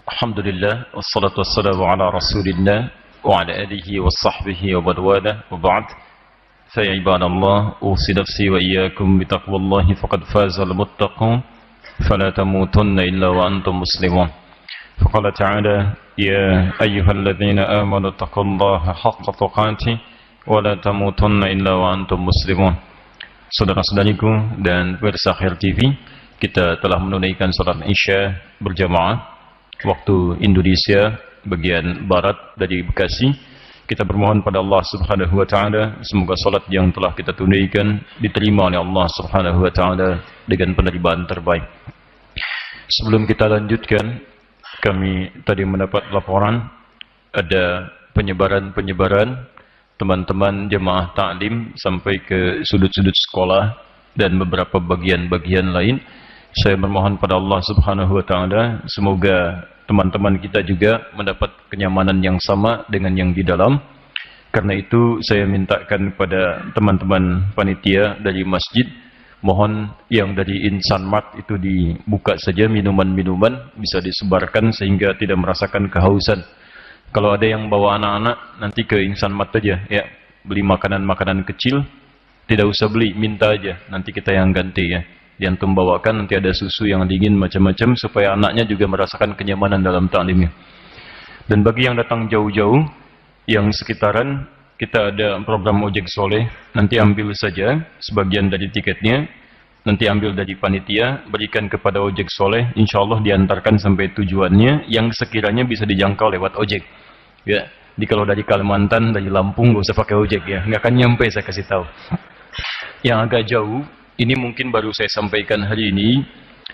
Alhamdulillah, wassalatu wassalamu ala rasulillah wa ala alihi wa sahbihi wa badwala wa ba'd. Fa ya ibadallah, usi nafsi wa iyyakum bitaqwallahi faqad fazal muttaqun fala tamutunna illa wa antum muslimun. Faqala ta'ala ya ayyuhalladzina amanu taqullaha haqqa tuqatih wa la tamutunna illa wa antum muslimun. Saudara-saudariku dan pemirsa Khair TV, kita telah menunaikan salat Isya berjamaah waktu Indonesia bagian barat dari Bekasi. Kita bermohon pada Allah Subhanahu wa taala semoga salat yang telah kita tunaikan diterima oleh Allah Subhanahu wa taala dengan penerimaan terbaik. Sebelum kita lanjutkan, kami tadi mendapat laporan ada penyebaran teman-teman jemaah taklim sampai ke sudut-sudut sekolah dan beberapa bagian-bagian lain. Saya bermohon pada Allah Subhanahu wa taala semoga teman-teman kita juga mendapat kenyamanan yang sama dengan yang di dalam. Karena itu saya mintakan kepada teman-teman panitia dari masjid, mohon yang dari Insan Mart itu dibuka saja, minuman-minuman bisa disebarkan sehingga tidak merasakan kehausan. Kalau ada yang bawa anak-anak nanti ke Insan Mart aja ya, beli makanan-makanan kecil, tidak usah beli, minta aja, nanti kita yang ganti ya. Yang bawakan nanti ada susu yang dingin macam-macam supaya anaknya juga merasakan kenyamanan dalam taklimnya. Dan bagi yang datang jauh-jauh, yang sekitaran, kita ada program ojek soleh, nanti ambil saja sebagian dari tiketnya, nanti ambil dari panitia, berikan kepada ojek soleh, insya Allah diantarkan sampai tujuannya yang sekiranya bisa dijangkau lewat ojek. Ya, kalau dari Kalimantan, dari Lampung, gak usah pakai ojek ya, nggak akan nyampe saya kasih tahu. Yang agak jauh, ini mungkin baru saya sampaikan hari ini,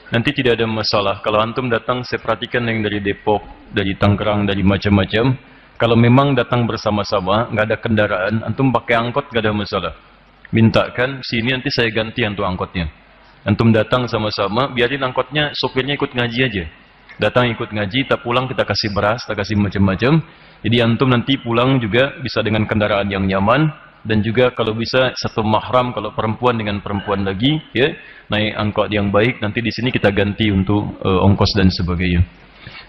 nanti tidak ada masalah. Kalau antum datang, saya perhatikan yang dari Depok, dari Tangerang, dari macam-macam. Kalau memang datang bersama-sama, nggak ada kendaraan, antum pakai angkot nggak ada masalah. Mintakan, sini nanti saya ganti untuk angkotnya. Antum datang sama-sama, biarin angkotnya, sopirnya ikut ngaji aja. Datang ikut ngaji, tak pulang kita kasih beras, kita kasih macam-macam. Jadi antum nanti pulang juga bisa dengan kendaraan yang nyaman. Dan juga kalau bisa satu mahram, kalau perempuan dengan perempuan lagi, ya naik angkot yang baik. Nanti di sini kita ganti untuk ongkos dan sebagainya.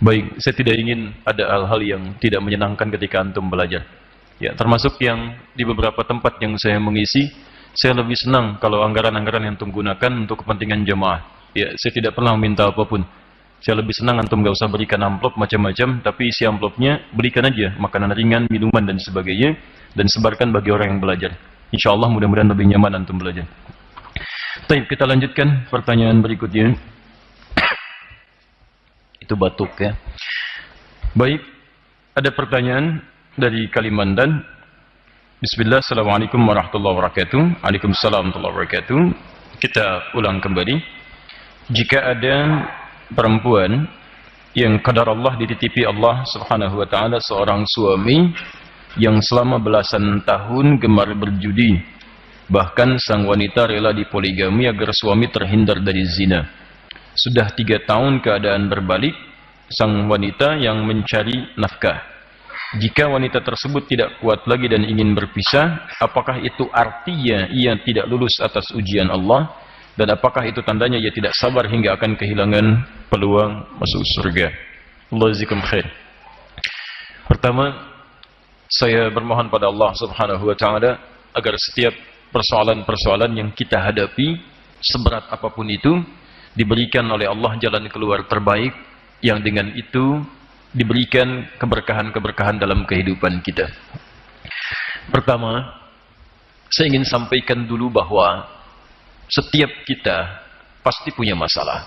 Baik, saya tidak ingin ada hal-hal yang tidak menyenangkan ketika antum belajar. Ya, termasuk yang di beberapa tempat yang saya mengisi, saya lebih senang kalau anggaran-anggaran yang antum gunakan untuk kepentingan jemaah. Ya, saya tidak pernah meminta apapun. Saya lebih senang antum gak usah berikan amplop macam-macam, tapi isi amplopnya berikan aja makanan ringan, minuman dan sebagainya, dan sebarkan bagi orang yang belajar. Insya Allah mudah-mudahan lebih nyaman antum belajar. Baik, kita lanjutkan pertanyaan berikutnya. Itu batuk ya. Baik, ada pertanyaan dari Kalimantan. Bismillah, assalamualaikum warahmatullahi wabarakatuh. Waalaikumsalam warahmatullahi wabarakatuh. Kita ulang kembali. Jika ada perempuan yang qadar Allah dititipi Allah Subhanahu wa taala seorang suami yang selama belasan tahun gemar berjudi, bahkan sang wanita rela dipoligami agar suami terhindar dari zina. Sudah 3 tahun keadaan berbalik, sang wanita yang mencari nafkah. Jika wanita tersebut tidak kuat lagi dan ingin berpisah, apakah itu artinya ia tidak lulus atas ujian Allah? Dan apakah itu tandanya ia tidak sabar hingga akan kehilangan peluang masuk surga? Allah jazakum khair. Pertama, saya bermohon pada Allah Subhanahu wa taala agar setiap persoalan-persoalan yang kita hadapi, seberat apapun itu, diberikan oleh Allah jalan keluar terbaik yang dengan itu diberikan keberkahan-keberkahan dalam kehidupan kita. Pertama, saya ingin sampaikan dulu bahwa setiap kita pasti punya masalah.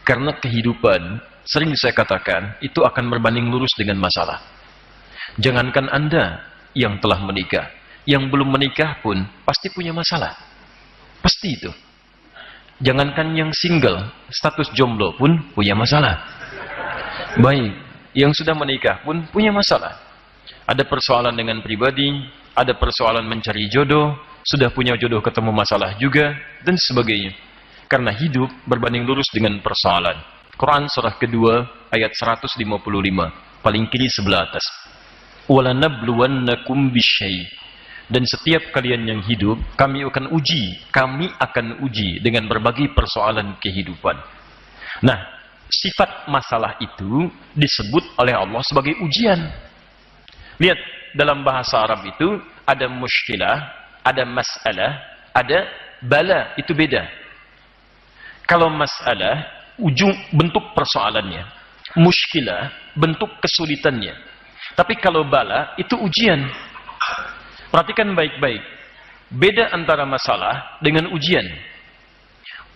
Karena kehidupan, sering saya katakan, itu akan berbanding lurus dengan masalah. Jangankan Anda yang telah menikah, yang belum menikah pun pasti punya masalah. Pasti itu. Jangankan yang single, status jomblo pun punya masalah. Baik, yang sudah menikah pun punya masalah. Ada persoalan dengan pribadi, ada persoalan mencari jodoh, sudah punya jodoh ketemu masalah juga, dan sebagainya. Karena hidup berbanding lurus dengan persoalan. Quran surah kedua ayat 155, paling kiri sebelah atas. وَلَنَبْلُوَنَّكُمْ بِالشَّيْءٍ. Dan setiap kalian yang hidup, kami akan uji dengan berbagai persoalan kehidupan. Nah, sifat masalah itu disebut oleh Allah sebagai ujian. Lihat, dalam bahasa Arab itu ada muskilah, ada masalah, ada bala, itu beda. Kalau masalah, ujung bentuk persoalannya. Muskilah, bentuk kesulitannya. Tapi kalau bala, itu ujian. Perhatikan baik-baik. Beda antara masalah dengan ujian.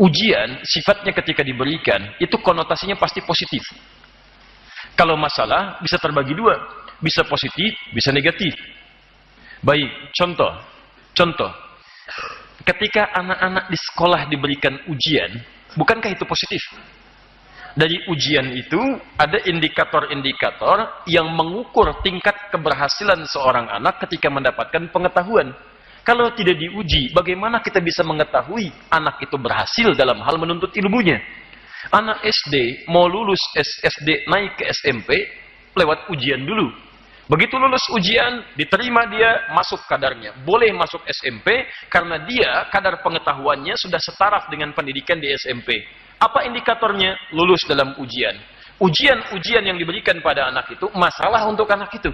Ujian, sifatnya ketika diberikan, itu konotasinya pasti positif. Kalau masalah, bisa terbagi dua. Bisa positif, bisa negatif. Baik, contoh. Ketika anak-anak di sekolah diberikan ujian, bukankah itu positif? Dari ujian itu, ada indikator-indikator yang mengukur tingkat keberhasilan seorang anak ketika mendapatkan pengetahuan. Kalau tidak diuji, bagaimana kita bisa mengetahui anak itu berhasil dalam hal menuntut ilmunya? Anak SD mau lulus SD naik ke SMP lewat ujian dulu. Begitu lulus ujian, diterima dia masuk kadarnya. Boleh masuk SMP karena dia kadar pengetahuannya sudah setaraf dengan pendidikan di SMP. Apa indikatornya? Lulus dalam ujian. Ujian-ujian yang diberikan pada anak itu masalah untuk anak itu.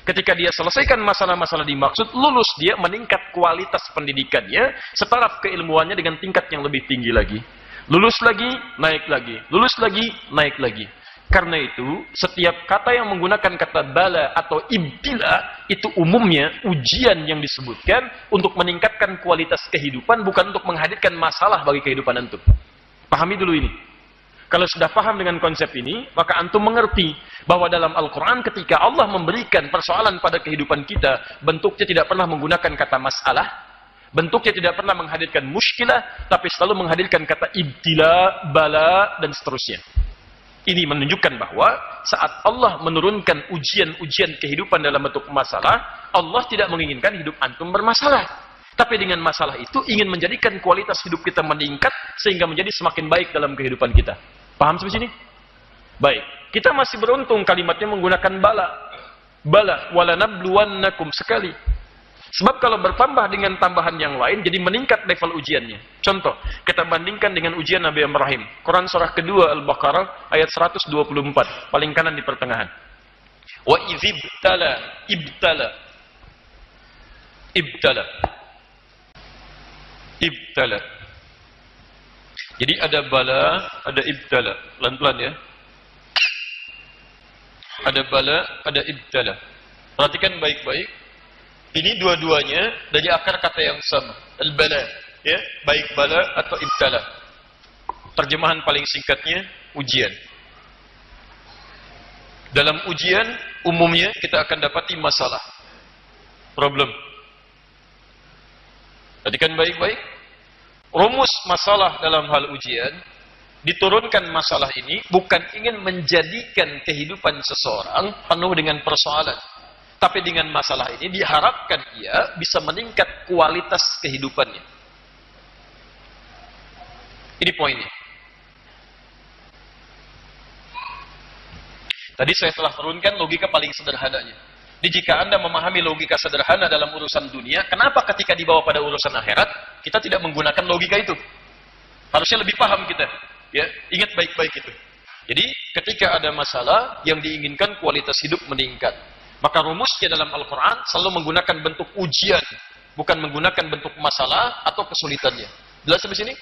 Ketika dia selesaikan masalah-masalah dimaksud, lulus dia meningkat kualitas pendidikannya, setaraf keilmuannya dengan tingkat yang lebih tinggi lagi. Lulus lagi, naik lagi. Lulus lagi, naik lagi. Karena itu, setiap kata yang menggunakan kata bala atau ibtila, itu umumnya ujian yang disebutkan untuk meningkatkan kualitas kehidupan, bukan untuk menghadirkan masalah bagi kehidupan antum. Pahami dulu ini. Kalau sudah paham dengan konsep ini, maka antum mengerti bahwa dalam Al-Quran ketika Allah memberikan persoalan pada kehidupan kita, bentuknya tidak pernah menggunakan kata masalah, bentuknya tidak pernah menghadirkan muskilah, tapi selalu menghadirkan kata ibtila, bala, dan seterusnya. Ini menunjukkan bahwa saat Allah menurunkan ujian-ujian kehidupan dalam bentuk masalah, Allah tidak menginginkan hidup antum bermasalah. Tapi dengan masalah itu ingin menjadikan kualitas hidup kita meningkat sehingga menjadi semakin baik dalam kehidupan kita. Paham sampai sini? Baik. Kita masih beruntung kalimatnya menggunakan bala. Bala walanabluwannakum sekali. Sebab kalau bertambah dengan tambahan yang lain jadi meningkat level ujiannya. Contoh, kita bandingkan dengan ujian Nabi Ibrahim. Quran surah kedua Al-Baqarah ayat 124, paling kanan di pertengahan. Wa ibtala. Jadi ada bala, ada ibtala. Pelan-pelan ya. Ada bala, ada ibtala. Perhatikan baik-baik. Ini dua-duanya dari akar kata yang sama. Al-bala. Ya, baik bala atau ibtala. Terjemahan paling singkatnya, ujian. Dalam ujian, umumnya kita akan dapati masalah. Problem. Perhatikan baik-baik. Rumus masalah dalam hal ujian, diturunkan masalah ini bukan ingin menjadikan kehidupan seseorang penuh dengan persoalan. Tapi dengan masalah ini diharapkan ia bisa meningkat kualitas kehidupannya. Ini poinnya. Tadi saya telah turunkan logika paling sederhananya. Jadi jika Anda memahami logika sederhana dalam urusan dunia, kenapa ketika dibawa pada urusan akhirat, kita tidak menggunakan logika itu? Harusnya lebih paham kita. Ya, ingat baik-baik itu. Jadi ketika ada masalah yang diinginkan kualitas hidup meningkat, maka rumusnya dalam Al-Quran selalu menggunakan bentuk ujian, bukan menggunakan bentuk masalah atau kesulitannya. Jelas sampai sini?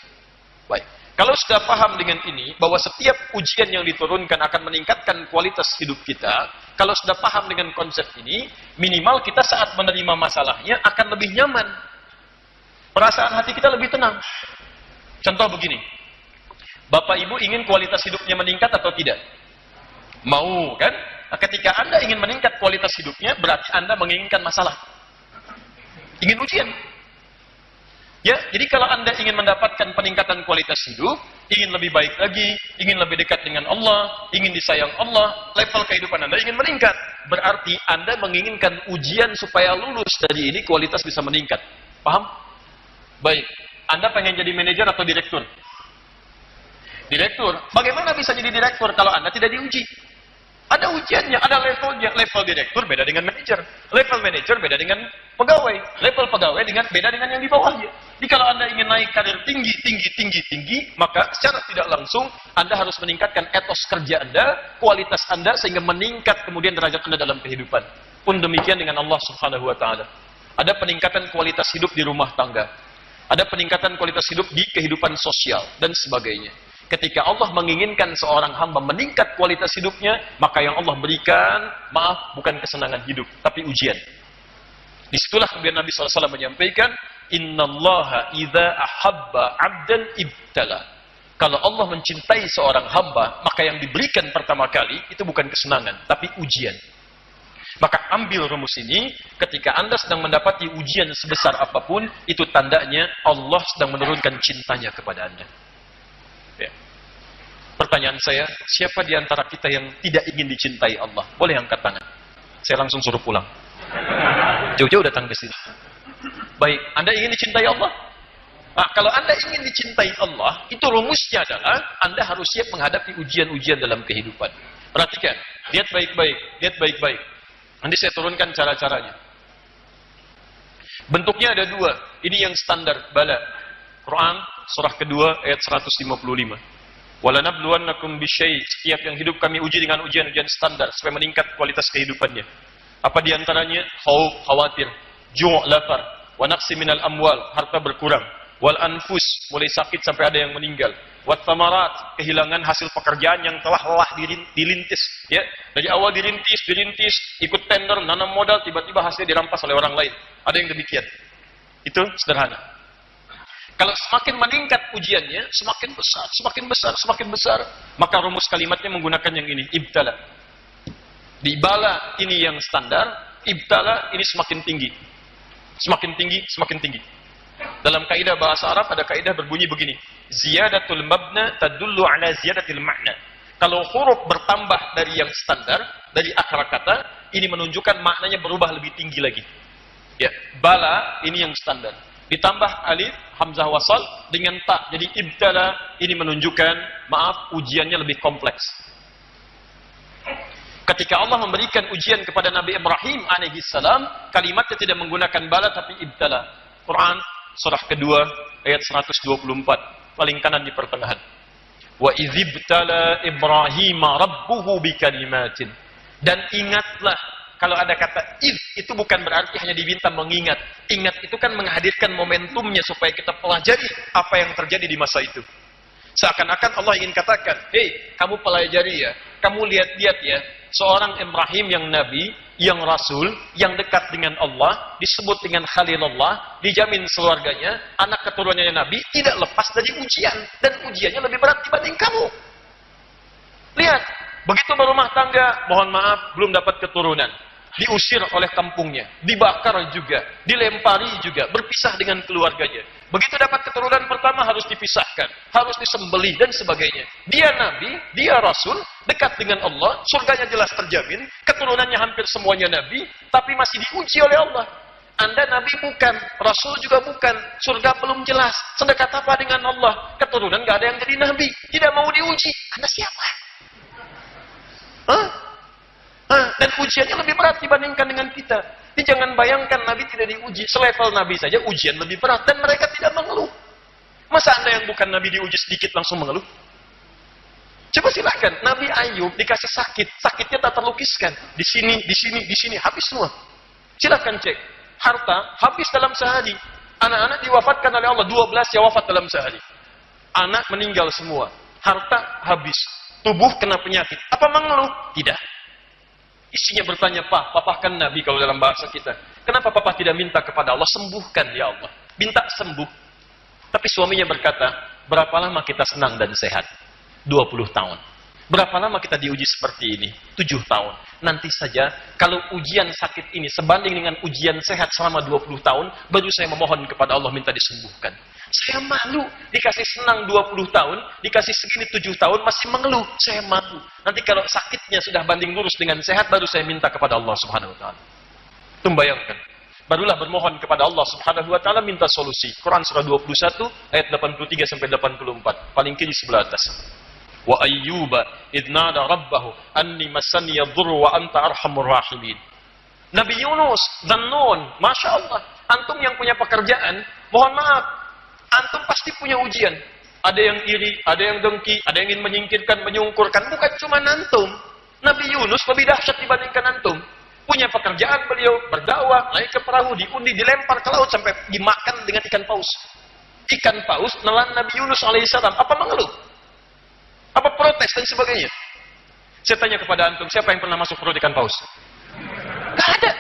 Baik. Kalau sudah paham dengan ini, bahwa setiap ujian yang diturunkan akan meningkatkan kualitas hidup kita, kalau sudah paham dengan konsep ini, minimal kita saat menerima masalahnya akan lebih nyaman. Perasaan hati kita lebih tenang. Contoh begini, Bapak Ibu ingin kualitas hidupnya meningkat atau tidak? Mau kan? Nah, ketika Anda ingin meningkat kualitas hidupnya, berarti Anda menginginkan masalah. Ingin ujian. Ya, jadi kalau Anda ingin mendapatkan peningkatan kualitas hidup, ingin lebih baik lagi, ingin lebih dekat dengan Allah, ingin disayang Allah, level kehidupan Anda ingin meningkat. Berarti Anda menginginkan ujian supaya lulus dari ini kualitas bisa meningkat. Paham? Baik. Anda pengen jadi manajer atau direktur? Direktur. Bagaimana bisa jadi direktur kalau Anda tidak diuji? Ada ujiannya, ada levelnya. Level direktur beda dengan manajer. Level manajer beda dengan pegawai. Level pegawai beda dengan yang di bawahnya. Jadi kalau Anda ingin naik karir tinggi, maka secara tidak langsung Anda harus meningkatkan etos kerja Anda, kualitas Anda, sehingga meningkat kemudian derajat Anda dalam kehidupan. Pun demikian dengan Allah Subhanahu wa Ta'ala. Ada peningkatan kualitas hidup di rumah tangga, ada peningkatan kualitas hidup di kehidupan sosial, dan sebagainya. Ketika Allah menginginkan seorang hamba meningkat kualitas hidupnya, maka yang Allah berikan, maaf, bukan kesenangan hidup, tapi ujian. Disitulah kemudian Nabi SAW menyampaikan, Innallaha idza ahabba abdan ibtala. Kalau Allah mencintai seorang hamba, maka yang diberikan pertama kali itu bukan kesenangan, tapi ujian. Maka ambil rumus ini, ketika Anda sedang mendapati ujian sebesar apapun, itu tandanya Allah sedang menurunkan cintanya kepada Anda. Ya. Pertanyaan saya, siapa di antara kita yang tidak ingin dicintai Allah? Boleh angkat tangan. Saya langsung suruh pulang. Jauh-jauh datang ke sini. Baik, Anda ingin dicintai Allah? Nah, kalau Anda ingin dicintai Allah, itu rumusnya adalah Anda harus siap menghadapi ujian-ujian dalam kehidupan. Perhatikan, lihat baik-baik, lihat baik-baik. Nanti saya turunkan cara-caranya. Bentuknya ada dua. Ini yang standar, bala. Quran, surah kedua, ayat 155. Walanabluwannakum bisyai'. Setiap yang hidup kami uji dengan ujian-ujian standar, supaya meningkat kualitas kehidupannya. Apa diantaranya? Khauf, khawatir. Ju', lapar. Wa naqsi minal amwal, harta berkurang. Wal anfus, mulai sakit sampai ada yang meninggal. Wat thamarat, kehilangan hasil pekerjaan yang telah lelah dilintis, ya. Dari awal dirintis, ikut tender, nanam modal, tiba-tiba hasilnya dirampas oleh orang lain. Ada yang demikian. Itu sederhana. Kalau semakin meningkat ujiannya, semakin besar, maka rumus kalimatnya menggunakan yang ini, ibtala. Di bala ini yang standar, ibtala ini semakin tinggi. Semakin tinggi. Dalam kaidah bahasa Arab ada kaidah berbunyi begini, ziyadatul mabna tadullu ala ziyadatil ma'na. Kalau huruf bertambah dari yang standar, dari akar kata, ini menunjukkan maknanya berubah lebih tinggi lagi. Ya, bala ini yang standar. Ditambah alif, hamzah wasal dengan ta. Jadi ibtala ini menunjukkan, maaf, ujiannya lebih kompleks. Ketika Allah memberikan ujian kepada Nabi Ibrahim alaihissalam, kalimatnya tidak menggunakan bala tapi ibtala. Quran surah kedua ayat 124, paling kanan di pertengahan. Wa idzibtala Ibrahim rabbuhu bikalimatin. Dan ingatlah, kalau ada kata id itu bukan berarti hanya diminta mengingat. Ingat itu kan menghadirkan momentumnya supaya kita pelajari apa yang terjadi di masa itu. Seakan-akan Allah ingin katakan, hei, kamu pelajari ya, kamu lihat-lihat ya, seorang Ibrahim yang nabi, yang rasul, yang dekat dengan Allah, disebut dengan Khalilullah, dijamin keluarganya, anak keturunannya nabi, tidak lepas dari ujian, dan ujiannya lebih berat dibanding kamu. Lihat, begitu berumah tangga, mohon maaf, belum dapat keturunan, diusir oleh kampungnya, dibakar juga, dilempari juga, berpisah dengan keluarganya. Begitu dapat keturunan pertama harus dipisahkan, harus disembelih dan sebagainya. Dia nabi, dia rasul, dekat dengan Allah, surganya jelas terjamin, keturunannya hampir semuanya nabi, tapi masih diuji oleh Allah. Anda nabi bukan, rasul juga bukan, surga belum jelas, sedekat apa dengan Allah, keturunan gak ada yang jadi nabi, tidak mau diuji. Anda siapa? Dan ujiannya lebih berat dibandingkan dengan kita. Jadi jangan bayangkan Nabi tidak diuji. Selevel Nabi saja ujian lebih berat. Dan mereka tidak mengeluh. Masa Anda yang bukan Nabi diuji sedikit langsung mengeluh? Coba silakan. Nabi Ayub dikasih sakit. Sakitnya tak terlukiskan. Di sini. Habis semua. Silakan cek. Harta habis dalam sehari. Anak-anak diwafatkan oleh Allah. 12 yang wafat dalam sehari. Anak meninggal semua. Harta habis. Tubuh kena penyakit. Apa mengeluh? Tidak. Isinya bertanya, Papa kan Nabi kalau dalam bahasa kita. Kenapa Papa tidak minta kepada Allah, sembuhkan ya Allah. Minta sembuh. Tapi suaminya berkata, berapa lama kita senang dan sehat? 20 tahun. Berapa lama kita diuji seperti ini? 7 tahun. Nanti saja, kalau ujian sakit ini sebanding dengan ujian sehat selama 20 tahun, baru saya memohon kepada Allah minta disembuhkan. Saya malu, dikasih senang 20 tahun, dikasih segini 7 tahun, masih mengeluh. Saya malu. Nanti kalau sakitnya sudah banding lurus dengan sehat, baru saya minta kepada Allah Subhanahu wa Ta'ala. Itu bayangkan. Barulah bermohon kepada Allah Subhanahu wa Ta'ala minta solusi. Quran surah 21 ayat 83 sampai 84. Paling kiri sebelah atas. Wa ayyuba idnada rabbahu anni massani yadhurru wa anta arhamur rahimin. Nabi Yunus, Dzannun, Masya Allah. Antum yang punya pekerjaan, mohon maaf, Antum pasti punya ujian. Ada yang iri, ada yang dengki, ada yang ingin menyingkirkan, menyungkurkan. Bukan cuma antum. Nabi Yunus lebih dahsyat dibandingkan antum. Punya pekerjaan beliau, berdakwah, naik ke perahu, diundi, dilempar ke laut, sampai dimakan dengan ikan paus. Ikan paus nelan Nabi Yunus alaihissalam. Apa mengeluh? Apa protes dan sebagainya? Saya tanya kepada antum, siapa yang pernah masuk perut ikan paus? Gak ada.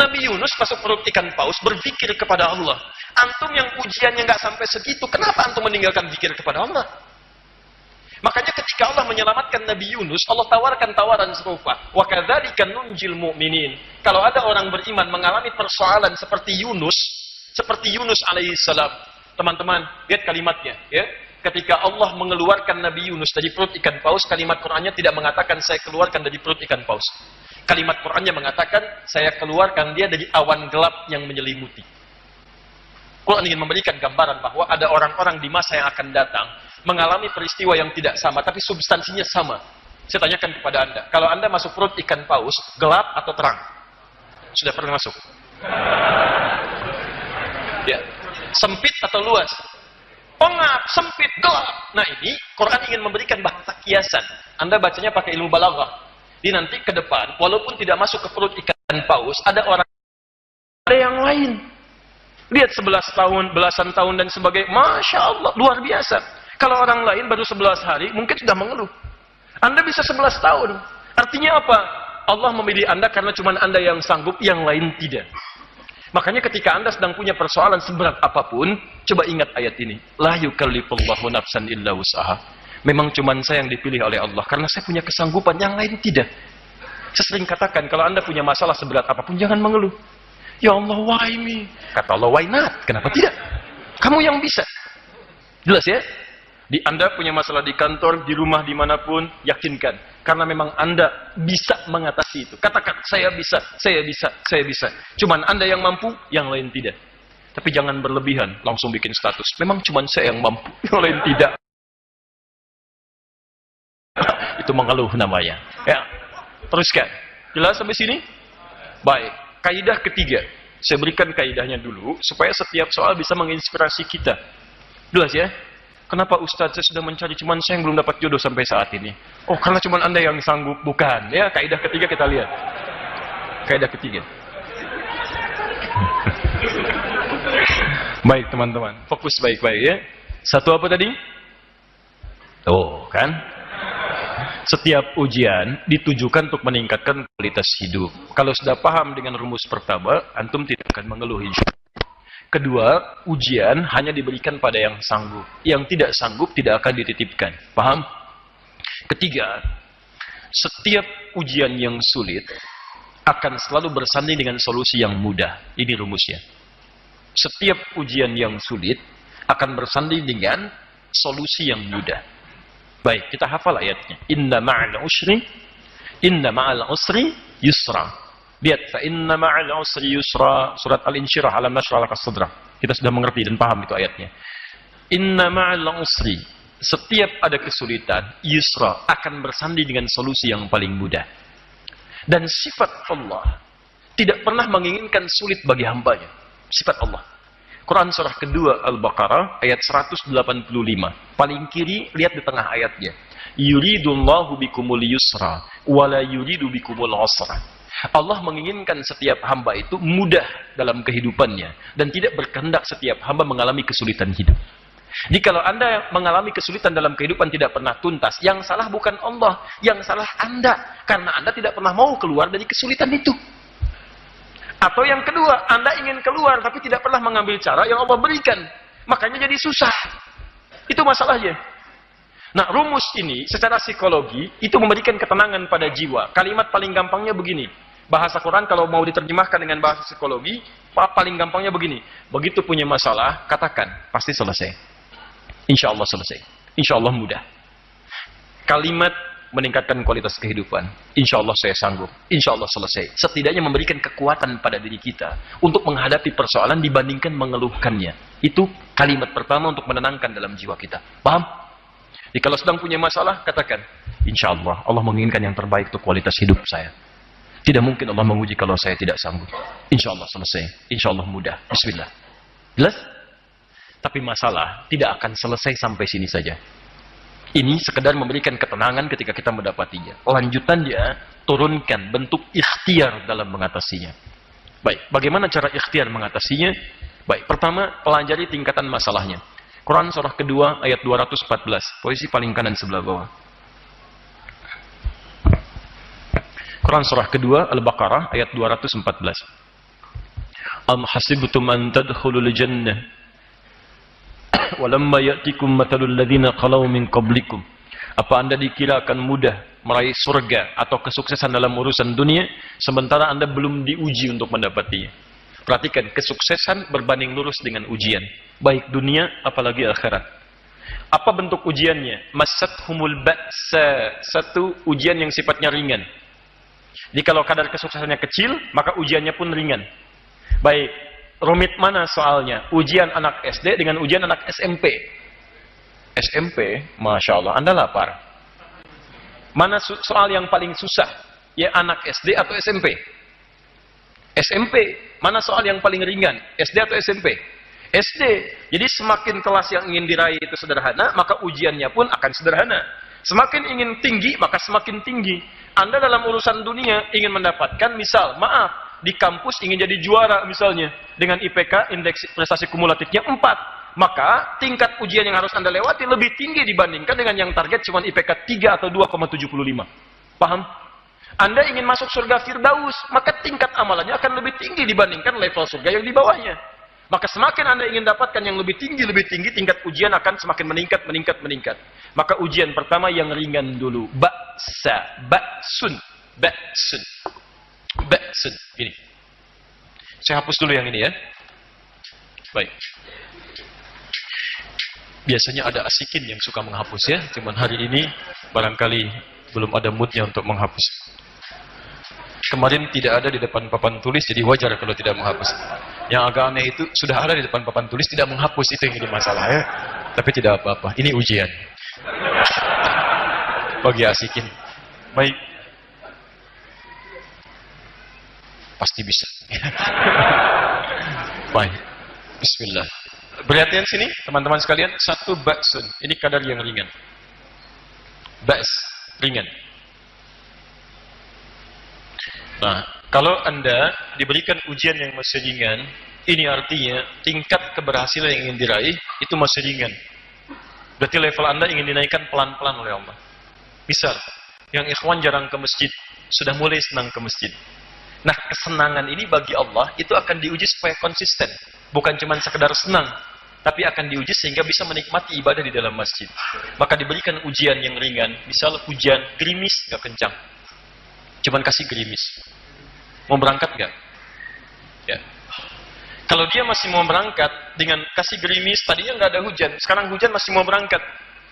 Nabi Yunus masuk perut ikan paus, berpikir kepada Allah. Antum yang ujiannya gak sampai segitu, kenapa antum meninggalkan zikir kepada Allah? Makanya ketika Allah menyelamatkan Nabi Yunus, Allah tawarkan tawaran serupa. Wa kadzalika nunjil mu'minin. Kalau ada orang beriman mengalami persoalan seperti Yunus alaihissalam. Teman-teman, lihat kalimatnya, ya. Ketika Allah mengeluarkan Nabi Yunus dari perut ikan paus, kalimat Qur'annya tidak mengatakan saya keluarkan dari perut ikan paus. Kalimat Qur'annya mengatakan saya keluarkan dia dari awan gelap yang menyelimuti. Quran ingin memberikan gambaran bahwa ada orang-orang di masa yang akan datang mengalami peristiwa yang tidak sama, tapi substansinya sama. Saya tanyakan kepada Anda, kalau Anda masuk perut ikan paus, gelap atau terang? Sudah pernah masuk? Ya. Sempit atau luas? Pengap, sempit, gelap. Nah ini, Quran ingin memberikan bahasa kiasan. Anda bacanya pakai ilmu balaghah. Di nanti ke depan, walaupun tidak masuk ke perut ikan paus, ada orang, ada yang lain. Lihat 11 tahun, belasan tahun dan sebagainya. Masya Allah, luar biasa. Kalau orang lain baru 11 hari, mungkin sudah mengeluh. Anda bisa 11 tahun. Artinya apa? Allah memilih Anda karena cuma Anda yang sanggup, yang lain tidak. Makanya ketika Anda sedang punya persoalan seberat apapun, coba ingat ayat ini. La yukallifullahu nafsan illa wus'aha. Memang cuma saya yang dipilih oleh Allah, karena saya punya kesanggupan, yang lain tidak. Saya sering katakan, kalau Anda punya masalah seberat apapun, jangan mengeluh. Ya Allah, why me? Kata Allah, why not? Kenapa tidak? Kamu yang bisa. Jelas ya? Di Anda punya masalah di kantor, di rumah, dimanapun, yakinkan. Karena memang Anda bisa mengatasi itu. Katakan, saya bisa, saya bisa, saya bisa. Cuman Anda yang mampu, yang lain tidak. Tapi jangan berlebihan, langsung bikin status. Memang cuman saya yang mampu, yang lain tidak. Itu mengeluh namanya. Ya, teruskan. Jelas sampai sini? Baik. Kaidah ketiga, saya berikan kaidahnya dulu, supaya setiap soal bisa menginspirasi kita. Jelas ya? Kenapa Ustaz saya sudah mencari, cuman saya yang belum dapat jodoh sampai saat ini? Oh, karena cuman Anda yang sanggup. Bukan. Ya, kaidah ketiga kita lihat. Kaidah ketiga. Baik teman-teman, fokus baik-baik ya. Satu apa tadi? Oh, kan? Setiap ujian ditujukan untuk meningkatkan kualitas hidup. Kalau sudah paham dengan rumus pertama, antum tidak akan mengeluh insyaallah. Kedua, ujian hanya diberikan pada yang sanggup. Yang tidak sanggup tidak akan dititipkan. Paham? Ketiga, setiap ujian yang sulit akan selalu bersanding dengan solusi yang mudah. Ini rumusnya. Setiap ujian yang sulit akan bersanding dengan solusi yang mudah. Baik, kita hafal ayatnya. Inna ma'al usri yusra. Lihat, fa inna ma'al usri yusra. Surat Al-Insyirah, alam nashrah laka sadrak. Kita sudah mengerti dan paham itu ayatnya. Inna ma'al usri. Setiap ada kesulitan, yusra akan bersanding dengan solusi yang paling mudah. Dan sifat Allah tidak pernah menginginkan sulit bagi hambanya. Sifat Allah. Quran surah kedua Al-Baqarah ayat 185. Paling kiri, lihat di tengah ayatnya. Yuridullahu bikumul yusra wala yuridu bikumul usra. Allah menginginkan setiap hamba itu mudah dalam kehidupannya dan tidak berkehendak setiap hamba mengalami kesulitan hidup. Jadi kalau Anda mengalami kesulitan dalam kehidupan tidak pernah tuntas, yang salah bukan Allah, yang salah Anda, karena Anda tidak pernah mau keluar dari kesulitan itu. Atau yang kedua, Anda ingin keluar tapi tidak pernah mengambil cara yang Allah berikan. Makanya jadi susah. Itu masalahnya. Nah, rumus ini secara psikologi itu memberikan ketenangan pada jiwa. Kalimat paling gampangnya begini. Bahasa Quran kalau mau diterjemahkan dengan bahasa psikologi, paling gampangnya begini. Begitu punya masalah, katakan, pasti selesai. Insya Allah selesai. Insya Allah mudah. Kalimat meningkatkan kualitas kehidupan. Insya Allah saya sanggup. Insya Allah selesai. Setidaknya memberikan kekuatan pada diri kita untuk menghadapi persoalan dibandingkan mengeluhkannya. Itu kalimat pertama untuk menenangkan dalam jiwa kita. Paham? Jadi kalau sedang punya masalah, katakan, insya Allah, Allah menginginkan yang terbaik untuk kualitas hidup saya. Tidak mungkin Allah menguji kalau saya tidak sanggup. Insya Allah selesai. Insya Allah mudah. Bismillah. Jelas? Tapi masalah tidak akan selesai sampai sini saja. Ini sekedar memberikan ketenangan ketika kita mendapatinya. Lanjutannya, turunkan bentuk ikhtiar dalam mengatasinya. Baik, bagaimana cara ikhtiar mengatasinya? Baik, pertama, pelajari tingkatan masalahnya. Quran surah kedua ayat 214, posisi paling kanan sebelah bawah. Quran surah kedua Al-Baqarah ayat 214. Am hasibtum an tadkhulul jannah walamma ya'tikum mathalul ladzina khalau min qablikum. Apa Anda dikira akan mudah meraih surga atau kesuksesan dalam urusan dunia sementara Anda belum diuji untuk mendapatinya? Perhatikan, kesuksesan berbanding lurus dengan ujian, baik dunia apalagi akhirat. Apa bentuk ujiannya? Massathumul ba'sa, satu ujian yang sifatnya ringan. Jadi kalau kadar kesuksesannya kecil, maka ujiannya pun ringan. Baik, rumit mana soalnya? Ujian anak SD dengan ujian anak SMP. SMP, Masya Allah, Anda lapar. Mana soal yang paling susah? Ya anak SD atau SMP? SMP, mana soal yang paling ringan? SD atau SMP? SD. Jadi semakin kelas yang ingin diraih itu sederhana, maka ujiannya pun akan sederhana. Semakin ingin tinggi, maka semakin tinggi. Anda dalam urusan dunia ingin mendapatkan, misal, maaf, di kampus ingin jadi juara misalnya, dengan IPK, indeks prestasi kumulatifnya 4. Maka tingkat ujian yang harus Anda lewati lebih tinggi dibandingkan dengan yang target cuma IPK 3 atau 2,75. Paham? Anda ingin masuk surga Firdaus, maka tingkat amalannya akan lebih tinggi dibandingkan level surga yang di bawahnya. Maka semakin Anda ingin dapatkan yang lebih tinggi, tingkat ujian akan semakin meningkat. Maka ujian pertama yang ringan dulu. Ba'sun. Ini. Saya hapus dulu yang ini ya. Baik. Biasanya ada asikin yang suka menghapus ya. Cuman hari ini barangkali belum ada moodnya untuk menghapus. Kemarin tidak ada di depan papan tulis, jadi wajar kalau tidak menghapus. Yang agak aneh itu sudah ada di depan papan tulis, tidak menghapus, itu yang jadi masalah ya. Tapi tidak apa-apa, ini ujian bagi asikin. Baik, pasti bisa. Baik, Bismillah. Perhatian sini, teman-teman sekalian. Satu ba'sun, ini kadar yang ringan. Ba's, ringan. Nah, kalau Anda diberikan ujian yang masih ringan, ini artinya tingkat keberhasilan yang ingin diraih itu masih ringan. Berarti level Anda ingin dinaikkan pelan-pelan oleh Allah. Misal, yang ikhwan jarang ke masjid, sudah mulai senang ke masjid. Nah, kesenangan ini bagi Allah itu akan diuji supaya konsisten. Bukan cuma sekedar senang, tapi akan diuji sehingga bisa menikmati ibadah di dalam masjid. Maka diberikan ujian yang ringan, misal hujan, gerimis, gak kencang. Cuman kasih gerimis. Mau berangkat gak? Ya. Kalau dia masih mau berangkat dengan kasih gerimis, tadinya nggak ada hujan, sekarang hujan masih mau berangkat,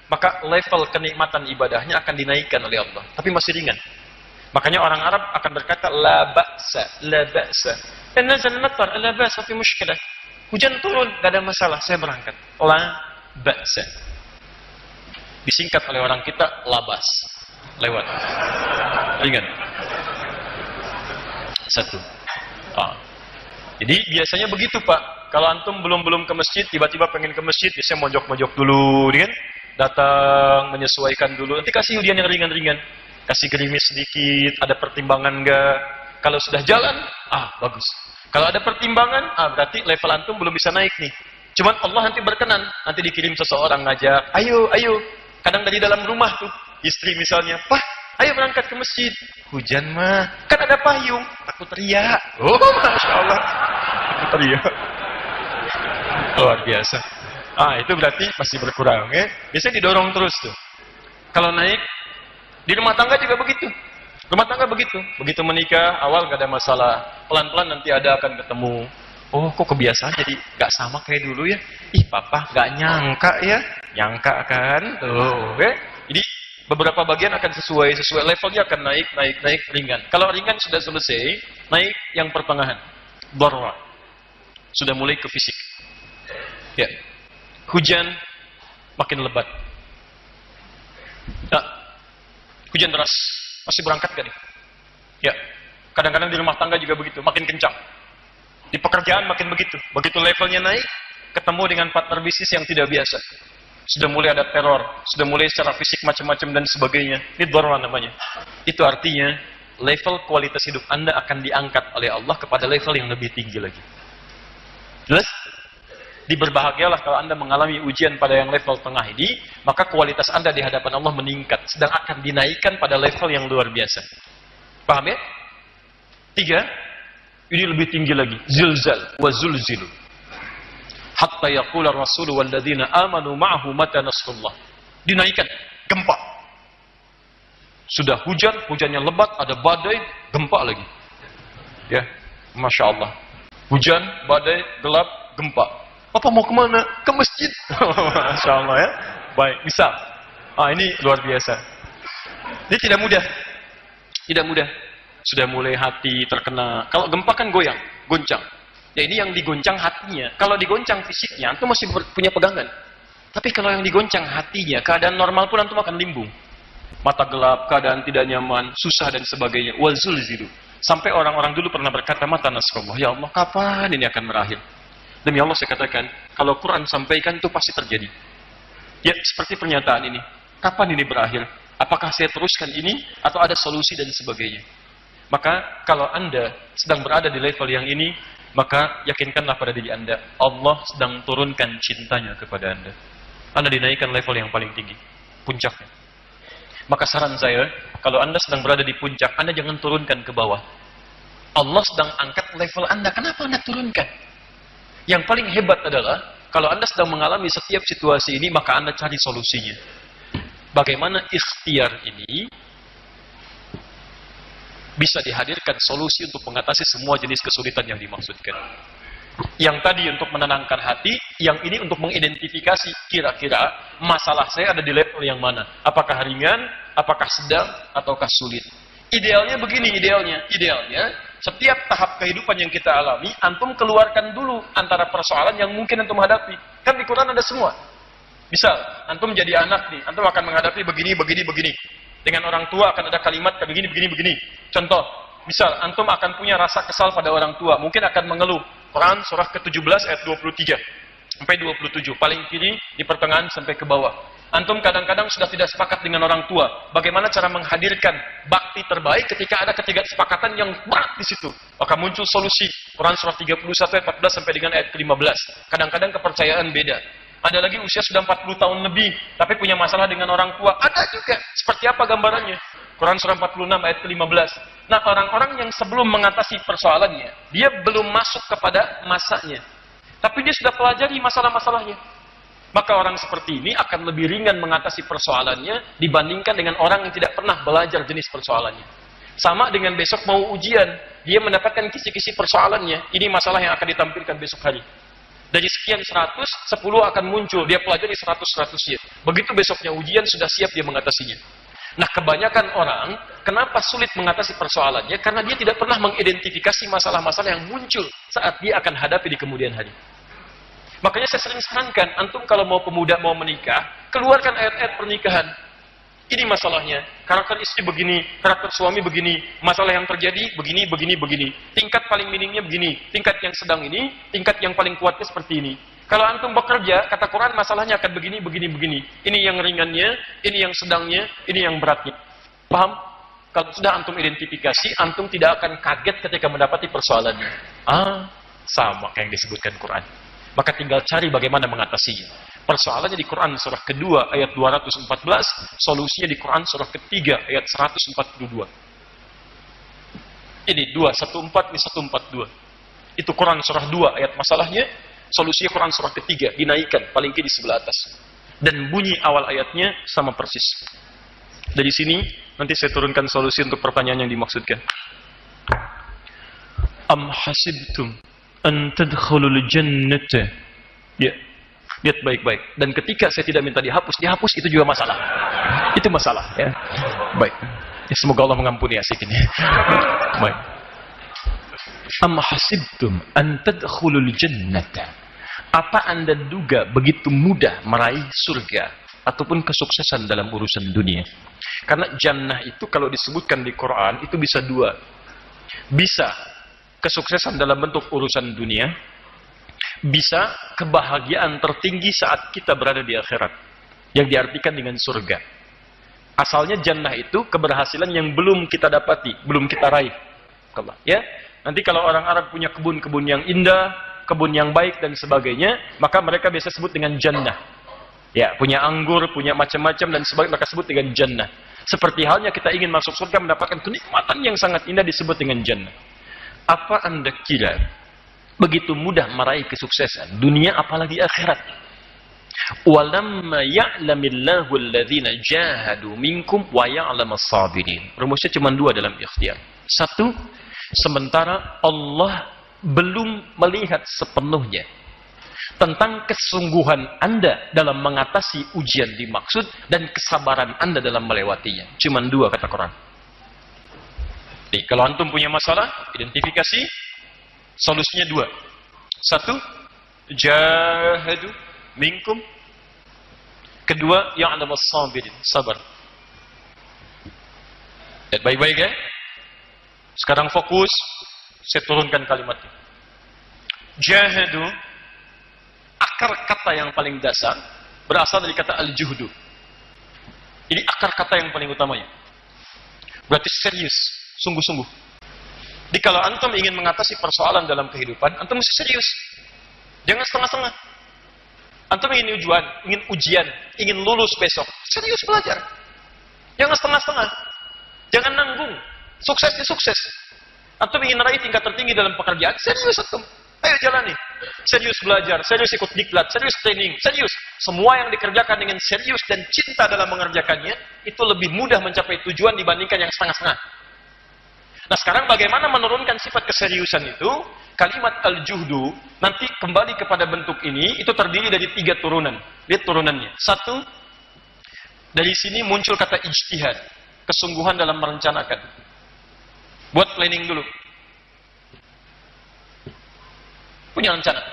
maka level kenikmatan ibadahnya akan dinaikkan oleh Allah. Tapi masih ringan. Makanya orang Arab akan berkata la ba'sa, la ba'sa. Nazal matar, la ba'sa fi mushkilah. Hujan turun, nggak ada masalah, saya berangkat. La ba'sa. Disingkat oleh orang kita labas. Lewat. Ringan. Satu. Jadi biasanya begitu Pak. Kalau antum belum ke masjid, tiba-tiba pengen ke masjid, biasanya mojok-mojok dulu, kan? Datang, menyesuaikan dulu. Nanti kasih ujian yang ringan-ringan. Kasih gerimis sedikit, ada pertimbangan enggak? Kalau sudah jalan, bagus. Kalau ada pertimbangan, berarti level antum belum bisa naik nih. Cuman Allah nanti berkenan, nanti dikirim seseorang ngajak, ayo. Kadang dari dalam rumah tuh, istri misalnya, Pak, ayo berangkat ke masjid. Hujan mah, kan ada payung. Takut teriak. Oh, Masya Allah. Takut teriak. Luar biasa. Itu berarti masih berkurang ya. Biasanya didorong terus tuh. Kalau naik, di rumah tangga juga begitu. Rumah tangga begitu. Begitu menikah, awal gak ada masalah. Pelan-pelan nanti ada akan ketemu. Oh, kok kebiasaan jadi gak sama kayak dulu ya? Ih, papa gak nyangka ya? Nyangka kan? Tuh, ya. Jadi, beberapa bagian akan sesuai levelnya akan naik ringan. Kalau ringan sudah selesai, naik yang pertengahan. Darwa. Sudah mulai ke fisik. Ya. Hujan makin lebat. Nah, hujan deras. Masih berangkat gak nih? Ya. Kadang-kadang di rumah tangga juga begitu, makin kencang. Di pekerjaan makin begitu. Begitu levelnya naik, ketemu dengan partner bisnis yang tidak biasa. Sudah mulai ada teror, sudah mulai secara fisik macam-macam dan sebagainya. Ini dharra namanya. Itu artinya level kualitas hidup Anda akan diangkat oleh Allah kepada level yang lebih tinggi lagi. Jelas? Diberbahagialah kalau Anda mengalami ujian pada yang level tengah ini, maka kualitas Anda di hadapan Allah meningkat, sedang akan dinaikkan pada level yang luar biasa. Paham ya? 3, ini lebih tinggi lagi. Zilzal wa zulzilu. Hatta yaqula Rasul walladzina amanu ma'ahu mata nasrullah. Dinaikkan, gempa. Sudah hujan, hujannya lebat, ada badai, gempa lagi. Ya, Masya Allah. Hujan, badai, gelap, gempa. Bapak mau kemana? Ke masjid. Masya Allah ya. Baik, bisa. Ini luar biasa. Ini tidak mudah. Tidak mudah. Sudah mulai hati terkena. Kalau gempa kan goyang, goncang. Ya ini yang digoncang hatinya. Kalau digoncang fisiknya, antum masih punya pegangan. Tapi kalau yang digoncang hatinya, keadaan normal pun antum akan limbung. Mata gelap, keadaan tidak nyaman, susah dan sebagainya. Wazulzilu. Sampai orang-orang dulu pernah berkata, mata nasrullah. Ya Allah, kapan ini akan berakhir? Demi Allah saya katakan, kalau Quran sampaikan itu pasti terjadi. Ya, seperti pernyataan ini. Kapan ini berakhir? Apakah saya teruskan ini? Atau ada solusi dan sebagainya? Maka, kalau Anda sedang berada di level yang ini, maka yakinkanlah pada diri Anda, Allah sedang turunkan cintanya kepada Anda. Anda dinaikkan level yang paling tinggi. Puncaknya. Maka saran saya, kalau Anda sedang berada di puncak, Anda jangan turunkan ke bawah. Allah sedang angkat level Anda. Kenapa Anda turunkan? Yang paling hebat adalah, kalau Anda sedang mengalami setiap situasi ini, maka Anda cari solusinya. Bagaimana ikhtiar ini bisa dihadirkan solusi untuk mengatasi semua jenis kesulitan yang dimaksudkan. Yang tadi untuk menenangkan hati, yang ini untuk mengidentifikasi kira-kira masalah saya ada di level yang mana. Apakah ringan, apakah sedang, ataukah sulit. Idealnya begini, idealnya setiap tahap kehidupan yang kita alami, antum keluarkan dulu antara persoalan yang mungkin antum hadapi. Kan di Quran ada semua. Misal, antum jadi anak nih, antum akan menghadapi begini. Dengan orang tua akan ada kalimat begini. Contoh, misal, antum akan punya rasa kesal pada orang tua, mungkin akan mengeluh. Quran surah ke-17 ayat 23 sampai 27, paling kiri di pertengahan sampai ke bawah. Antum kadang-kadang sudah tidak sepakat dengan orang tua. Bagaimana cara menghadirkan bakti terbaik ketika ada ketidaksepakatan yang berat di situ? Maka muncul solusi. Quran surah 31 ayat 14 sampai dengan ayat ke-15. Kadang-kadang kepercayaan beda. Ada lagi usia sudah 40 tahun lebih, tapi punya masalah dengan orang tua. Ada juga. Seperti apa gambarannya? Quran surah 46 ayat ke-15. Nah, orang-orang yang sebelum mengatasi persoalannya, dia belum masuk kepada masanya. Tapi dia sudah pelajari masalah-masalahnya. Maka orang seperti ini akan lebih ringan mengatasi persoalannya dibandingkan dengan orang yang tidak pernah belajar jenis persoalannya. Sama dengan besok mau ujian, dia mendapatkan kisi-kisi persoalannya. Ini masalah yang akan ditampilkan besok hari. Dari sekian 100, 10 akan muncul. Dia pelajari 100-100-nya. Begitu besoknya ujian, sudah siap dia mengatasinya. Nah, kebanyakan orang, kenapa sulit mengatasi persoalannya? Karena dia tidak pernah mengidentifikasi masalah-masalah yang muncul saat dia akan hadapi di kemudian hari. Makanya saya sering sarankan, antum kalau mau pemuda mau menikah, keluarkan ayat-ayat pernikahan. Ini masalahnya, karakter istri begini, karakter suami begini, masalah yang terjadi begini. Tingkat paling minimnya begini, tingkat yang sedang ini, tingkat yang paling kuatnya seperti ini. Kalau antum bekerja, kata Quran masalahnya akan begini. Ini yang ringannya, ini yang sedangnya, ini yang beratnya. Paham? Kalau sudah antum identifikasi, antum tidak akan kaget ketika mendapati persoalannya. Sama kayak yang disebutkan Quran. Maka tinggal cari bagaimana mengatasinya. Persoalannya di Quran surah kedua ayat 214, solusinya di Quran surah ketiga ayat 142. Ini 214, ini 142. Itu Quran surah 2 ayat masalahnya, solusinya Quran surah ketiga, dinaikkan paling kiri sebelah atas. Dan bunyi awal ayatnya sama persis. Dari sini nanti saya turunkan solusi untuk pertanyaan yang dimaksudkan. Am hasibtum an tadkhulul jannata. Ya. Lihat baik-baik. Dan ketika saya tidak minta dihapus itu juga masalah. Itu masalah, ya. Baik. Ya, semoga Allah mengampuni asik ini. Baik. Am hasibtum an tadkhulul jannata. Apa Anda duga begitu mudah meraih surga ataupun kesuksesan dalam urusan dunia? Karena jannah itu kalau disebutkan di Quran itu bisa dua. Bisa kesuksesan dalam bentuk urusan dunia, bisa kebahagiaan tertinggi saat kita berada di akhirat, yang diartikan dengan surga. Asalnya jannah itu keberhasilan yang belum kita dapati, belum kita raih. Ya, nanti kalau orang Arab punya kebun-kebun yang indah, kebun yang baik dan sebagainya, maka mereka biasa sebut dengan jannah. Ya, punya anggur, punya macam-macam dan sebagainya, mereka sebut dengan jannah. Seperti halnya kita ingin masuk surga mendapatkan kenikmatan yang sangat indah disebut dengan jannah. Apa Anda kira begitu mudah meraih kesuksesan dunia apalagi akhirat? Walamma ya'lamillahu alladhina jahadu minkum wa ya'lamas sabirin. Rumusnya cuma dua dalam ikhtiar. Satu, sementara Allah belum melihat sepenuhnya tentang kesungguhan Anda dalam mengatasi ujian dimaksud dan kesabaran Anda dalam melewatinya. Cuma dua kata Quran. Nih, kalau antum punya masalah, identifikasi, solusinya dua. Satu, jahadu minkum. Kedua, ya'lamas sabirin, sabar. Lihat baik-baik ya. Sekarang fokus, saya turunkan kalimatnya. Jahadu, akar kata yang paling dasar berasal dari kata al-juhdu. Ini akar kata yang paling utamanya. Berarti serius, sungguh-sungguh. Jadi kalau antum ingin mengatasi persoalan dalam kehidupan, antum mesti serius. Jangan setengah-setengah. Antum ingin ujian, ingin lulus besok, serius belajar. Jangan setengah-setengah. Jangan nanggung. Sukses di sukses. Antum ingin meraih tingkat tertinggi dalam pekerjaan, serius antum. Ayo jalani. Serius belajar, serius ikut diklat, serius training, serius. Semua yang dikerjakan dengan serius dan cinta dalam mengerjakannya, itu lebih mudah mencapai tujuan dibandingkan yang setengah-setengah. Nah sekarang bagaimana menurunkan sifat keseriusan itu? Kalimat al-juhdu, nanti kembali kepada bentuk ini, itu terdiri dari 3 turunan. Lihat turunannya. 1, dari sini muncul kata ijtihad. Kesungguhan dalam merencanakan. Buat planning dulu. Punya rencana.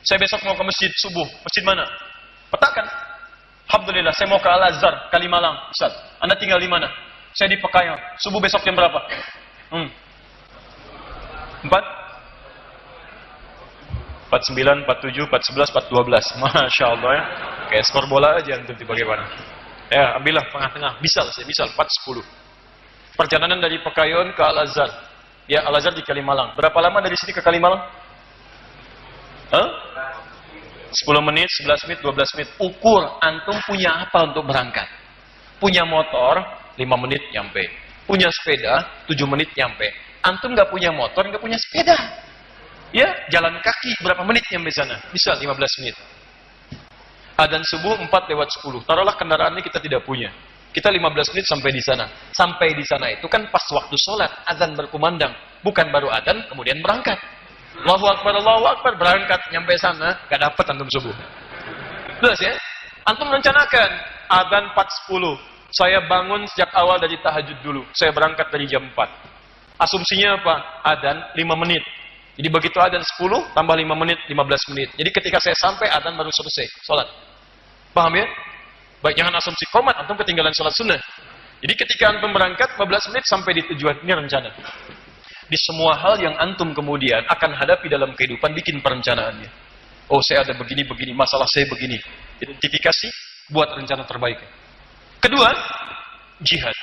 Saya besok mau ke masjid subuh. Masjid mana? Petakan. Alhamdulillah, saya mau ke Al-Azhar, Kalimalang. Ustaz, Anda tinggal di mana? Saya di Pekayang. Subuh besok jam berapa? 4? 49, 47, 411, 412. Masya Allah ya. Kayak skor bola aja nanti bagaimana. Ya, ambillah tengah-tengah. Misal, 410. Perjalanan dari Pekayon ke Al-Azhar. Ya, Al-Azhar di Kalimalang. Berapa lama dari sini ke Kalimalang? 10 menit, 11 menit, 12 menit. Ukur antum punya apa untuk berangkat. Punya motor, 5 menit nyampe. Punya sepeda, 7 menit nyampe. Antum nggak punya motor, nggak punya sepeda. Ya, jalan kaki berapa menit nyampe sana? Bisa 15 menit. Adzan subuh 4:10. Taruhlah kendaraannya kita tidak punya. Kita 15 menit sampai di sana. Sampai di sana itu kan pas waktu sholat, adzan berkumandang. Bukan baru adzan, kemudian berangkat. Allahu Akbar, berangkat. Nyampe sana, gak dapat antum subuh. Jelas ya? Antum rencanakan, adzan 4:10. Saya bangun sejak awal dari tahajud dulu. Saya berangkat dari jam 4. Asumsinya apa? Adzan 5 menit. Jadi begitu adzan 10, tambah 5 menit, 15 menit. Jadi ketika saya sampai, adzan baru selesai. Sholat. Paham ya? Baik, jangan asumsi komat, antum ketinggalan sholat sunnah. Jadi ketika antum berangkat, 15 menit sampai di tujuan. Ini rencana. Di semua hal yang antum kemudian akan hadapi dalam kehidupan, bikin perencanaannya. Oh, saya ada begini-begini, masalah saya begini. Identifikasi, buat rencana terbaik. Kedua, jihad.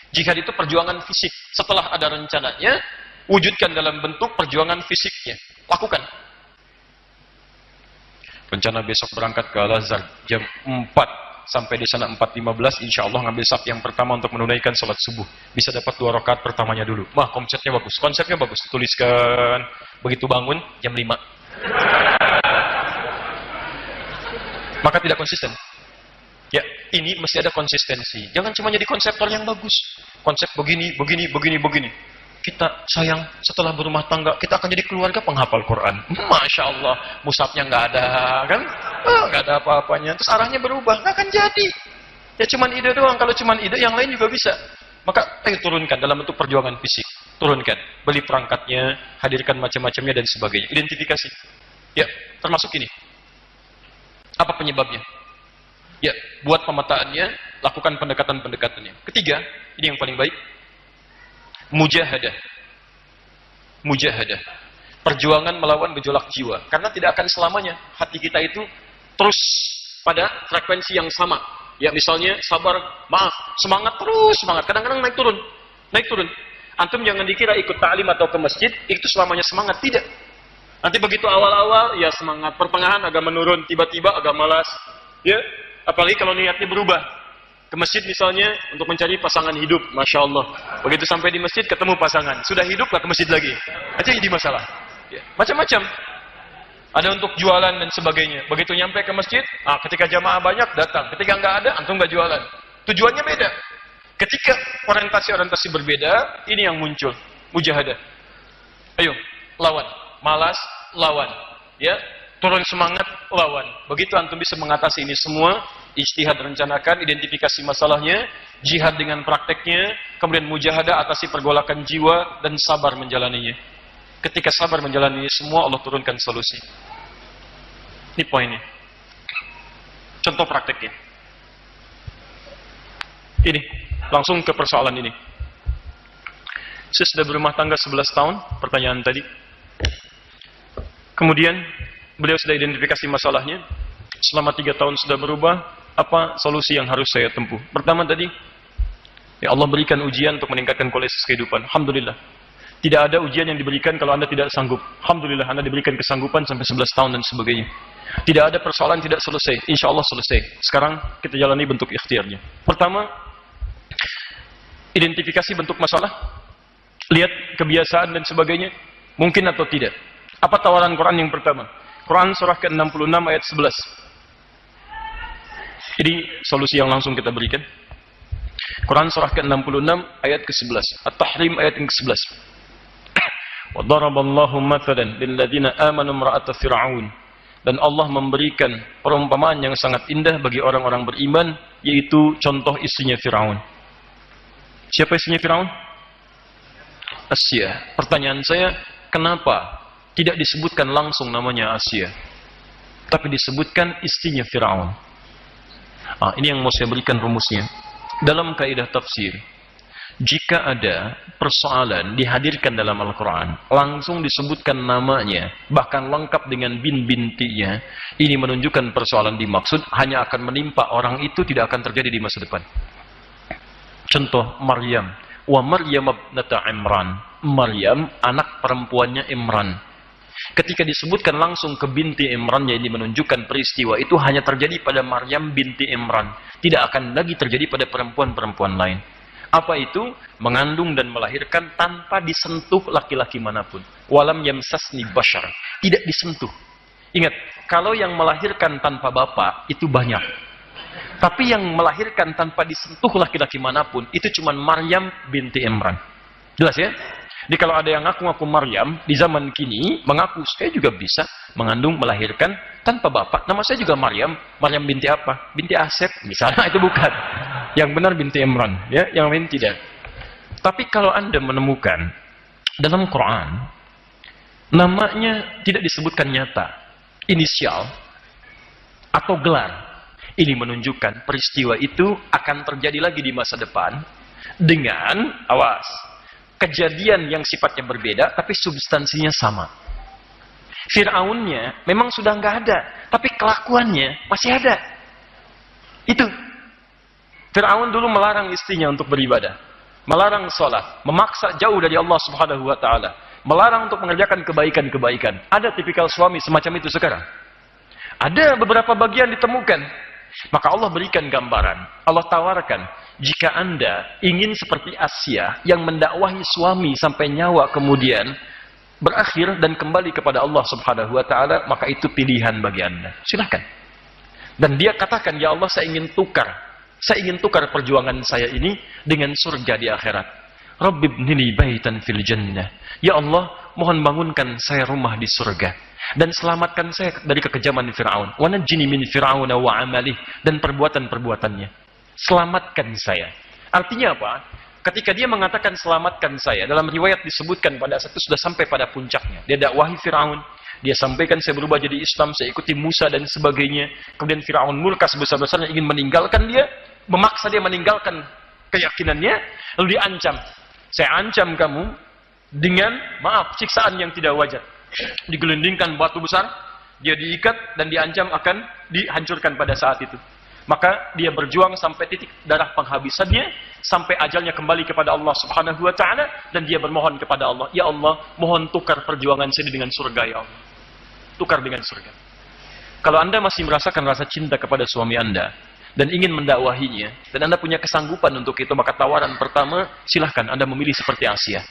Jihad itu perjuangan fisik. Setelah ada rencananya, wujudkan dalam bentuk perjuangan fisiknya. Lakukan. Rencana besok berangkat ke Al-Azhar jam 4. Sampai di sana 4:15, insya Allah ngambil saf yang pertama untuk menunaikan sholat subuh. Bisa dapat 2 rakaat pertamanya dulu. Wah, konsepnya bagus, tuliskan. Begitu bangun, jam 5. Maka tidak konsisten. Ya, ini mesti ada konsistensi. Jangan cuma jadi konseptor yang bagus. Konsep begini. Kita sayang, setelah berumah tangga, kita akan jadi keluarga penghafal Quran. Masya Allah, mushafnya nggak ada, kan? Nggak ada apa-apanya. Terus arahnya berubah, nggak akan jadi. Ya cuman ide doang. Kalau cuman ide, yang lain juga bisa. Maka ayo turunkan dalam bentuk perjuangan fisik. Turunkan, beli perangkatnya, hadirkan macam-macamnya dan sebagainya. Identifikasi. Ya, termasuk ini. Apa penyebabnya? Ya, buat pemetaannya, lakukan pendekatan-pendekatannya. Ketiga, ini yang paling baik. Mujahadah. Perjuangan melawan gejolak jiwa. Karena tidak akan selamanya hati kita itu terus pada frekuensi yang sama. Ya misalnya sabar, maaf, semangat terus, semangat. Kadang-kadang naik turun. Naik turun. Antum jangan dikira ikut ta'lim atau ke masjid, itu selamanya semangat. Tidak. Nanti begitu awal-awal, ya semangat. Pertengahan agak menurun, tiba-tiba agak malas. Ya, apalagi kalau niatnya berubah. Ke masjid misalnya untuk mencari pasangan hidup, Masya Allah. Begitu sampai di masjid ketemu pasangan. Sudah hidup, gak ke masjid lagi. Itu jadi masalah. Ya, macam-macam. Ada untuk jualan dan sebagainya. Begitu nyampe ke masjid, ketika jamaah banyak datang. Ketika nggak ada, antum nggak jualan. Tujuannya beda. Ketika orientasi-orientasi berbeda, ini yang muncul. Mujahadah. Ayo, lawan. Malas, lawan. Ya, turun semangat, lawan. Begitu antum bisa mengatasi ini semua, ijtihad rencanakan, identifikasi masalahnya, jihad dengan prakteknya, kemudian mujahadah atasi pergolakan jiwa, dan sabar menjalaninya. Ketika sabar menjalani ini semua, Allah turunkan solusi. Ini poinnya. Contoh prakteknya. Ini, langsung ke persoalan ini. Saya sudah berumah tangga 11 tahun, pertanyaan tadi. Kemudian, beliau sudah identifikasi masalahnya. Selama 3 tahun sudah berubah, apa solusi yang harus saya tempuh? Pertama tadi, ya Allah berikan ujian untuk meningkatkan kualitas kehidupan. Alhamdulillah. Tidak ada ujian yang diberikan kalau Anda tidak sanggup. Alhamdulillah Anda diberikan kesanggupan sampai 11 tahun dan sebagainya. Tidak ada persoalan tidak selesai. Insya Allah selesai. Sekarang kita jalani bentuk ikhtiarnya. Pertama, identifikasi bentuk masalah. Lihat kebiasaan dan sebagainya. Mungkin atau tidak. Apa tawaran Quran yang pertama? Quran surah ke-66 ayat 11. Ini solusi yang langsung kita berikan. Quran surah ke-66 ayat ke-11. At-Tahrim ayat yang ke-11. وَضَرَبَ اللَّهُ مَثَلًا لِلَّذِينَ آمَنُوا امْرَأَةَ فِرْعَوْنَ. Dan Allah memberikan perumpamaan yang sangat indah bagi orang-orang beriman, yaitu contoh istrinya Fir'aun. Siapa istrinya Fir'aun? Asya. Pertanyaan saya, kenapa tidak disebutkan langsung namanya Asya, tapi disebutkan istrinya Fir'aun? Ini yang mau saya berikan rumusnya. Dalam kaidah tafsir, jika ada persoalan dihadirkan dalam Al-Quran, langsung disebutkan namanya, bahkan lengkap dengan bin-bintinya, ini menunjukkan persoalan dimaksud hanya akan menimpa orang itu, tidak akan terjadi di masa depan. Contoh Maryam. Wa Maryam ibnata Imran. Maryam, anak perempuannya Imran. Ketika disebutkan langsung ke binti Imrannya, ini menunjukkan peristiwa itu hanya terjadi pada Maryam binti Imran. Tidak akan lagi terjadi pada perempuan-perempuan lain. Apa itu? Mengandung dan melahirkan tanpa disentuh laki-laki manapun. Walam yamsasni bashar. Tidak disentuh. Ingat, kalau yang melahirkan tanpa bapak, itu banyak. Tapi yang melahirkan tanpa disentuh laki-laki manapun, itu cuma Maryam binti Imran. Jelas ya? Jadi kalau ada yang ngaku-ngaku Maryam, di zaman kini, mengaku saya juga bisa mengandung, melahirkan tanpa bapak. Nama saya juga Maryam. Maryam binti apa? Binti Asep. Misalnya itu bukan. Yang benar binti Imran, ya, yang lain tidak. Tapi kalau Anda menemukan dalam Quran namanya tidak disebutkan nyata, inisial atau gelar, ini menunjukkan peristiwa itu akan terjadi lagi di masa depan dengan, awas, kejadian yang sifatnya berbeda tapi substansinya sama. Fir'aunnya memang sudah nggak ada, tapi kelakuannya masih ada. Itu. Fir'aun dulu melarang istrinya untuk beribadah, melarang sholat, memaksa jauh dari Allah Subhanahu wa Ta'ala, melarang untuk mengerjakan kebaikan-kebaikan. Ada tipikal suami semacam itu sekarang? Ada beberapa bagian ditemukan. Maka Allah berikan gambaran, Allah tawarkan, jika Anda ingin seperti Asya yang mendakwahi suami sampai nyawa kemudian berakhir dan kembali kepada Allah Subhanahu wa Ta'ala, maka itu pilihan bagi Anda. Silakan. Dan dia katakan, ya Allah, saya ingin tukar perjuangan saya ini dengan surga di akhirat. Rabbibnili baitan fil jannah. Ya Allah, mohon bangunkan saya rumah di surga dan selamatkan saya dari kekejaman Fir'aun. Wa najjini min fir'auna wa amalih, dan perbuatan-perbuatannya. Selamatkan saya. Artinya apa? Ketika dia mengatakan selamatkan saya, dalam riwayat disebutkan pada saat itu sudah sampai pada puncaknya. Dia dakwahi Fir'aun. Dia sampaikan saya berubah jadi Islam, saya ikuti Musa dan sebagainya. Kemudian Fir'aun murka sebesar-besarnya ingin meninggalkan dia, memaksa dia meninggalkan keyakinannya, lalu diancam. Saya ancam kamu dengan, maaf, siksaan yang tidak wajar. digelindingkan batu besar, dia diikat dan diancam akan dihancurkan pada saat itu. Maka dia berjuang sampai titik darah penghabisannya, sampai ajalnya kembali kepada Allah Subhanahu wa taala, dan dia bermohon kepada Allah, "Ya Allah, mohon tukar perjuangan saya dengan surga, ya Allah." Tukar dengan surga. Kalau Anda masih merasakan rasa cinta kepada suami Anda dan ingin mendakwahinya, dan Anda punya kesanggupan untuk itu, maka tawaran pertama, silahkan Anda memilih seperti Asia.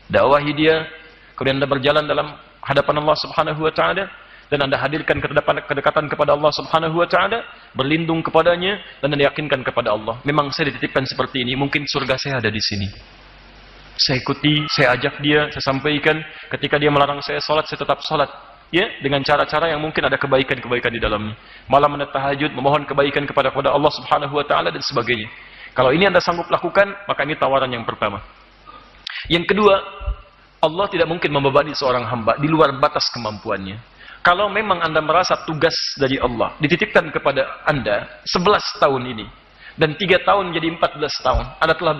Dakwahi dia, kemudian Anda berjalan dalam hadapan Allah Subhanahu wa taala, dan Anda hadirkan kedekatan kepada Allah Subhanahu wa taala, berlindung kepadanya, dan Anda yakinkan kepada Allah, memang saya dititipkan seperti ini, mungkin surga saya ada di sini. Saya ikuti, saya ajak dia, saya sampaikan, ketika dia melarang saya sholat, saya tetap sholat. Ya, dengan cara-cara yang mungkin ada kebaikan-kebaikan di dalamnya. Malam Anda tahajud, memohon kebaikan kepada Allah Subhanahu wa taala dan sebagainya. Kalau ini Anda sanggup lakukan, maka ini tawaran yang pertama. Yang kedua, Allah tidak mungkin membebani seorang hamba di luar batas kemampuannya. Kalau memang Anda merasa tugas dari Allah dititipkan kepada Anda 11 tahun ini, dan 3 tahun jadi 14 tahun, Anda telah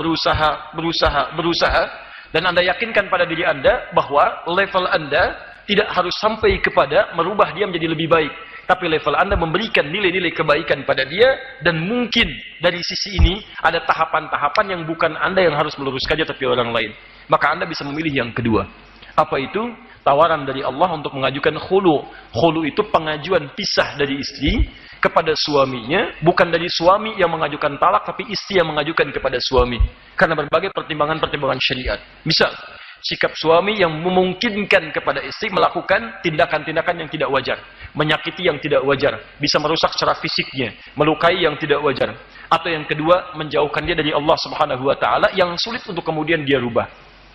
berusaha, dan Anda yakinkan pada diri Anda bahwa level Anda tidak harus sampai kepada merubah dia menjadi lebih baik, tapi level Anda memberikan nilai-nilai kebaikan pada dia, dan mungkin dari sisi ini ada tahapan-tahapan yang bukan Anda yang harus meluruskannya, tapi orang lain. Maka Anda bisa memilih yang kedua. Apa itu? Tawaran dari Allah untuk mengajukan khulu. Khulu itu pengajuan pisah dari istri kepada suaminya, bukan dari suami yang mengajukan talak, tapi istri yang mengajukan kepada suami. Karena berbagai pertimbangan-pertimbangan syariat. Misal, sikap suami yang memungkinkan kepada istri melakukan tindakan-tindakan yang tidak wajar, menyakiti yang tidak wajar, bisa merusak secara fisiknya, melukai yang tidak wajar. Atau yang kedua, menjauhkan dia dari Allah Subhanahu wa taala yang sulit untuk kemudian dia rubah.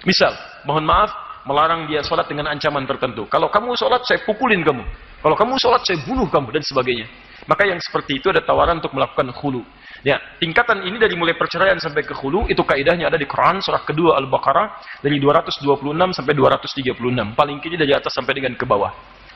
Misal, mohon maaf, melarang dia sholat dengan ancaman tertentu. Kalau kamu sholat, saya pukulin kamu. Kalau kamu sholat, saya bunuh kamu, dan sebagainya. Maka yang seperti itu ada tawaran untuk melakukan khulu. Ya, tingkatan ini dari mulai perceraian sampai ke khulu, itu kaidahnya ada di Quran surah kedua Al-Baqarah dari 226 sampai 236. Paling kiri dari atas sampai dengan ke bawah.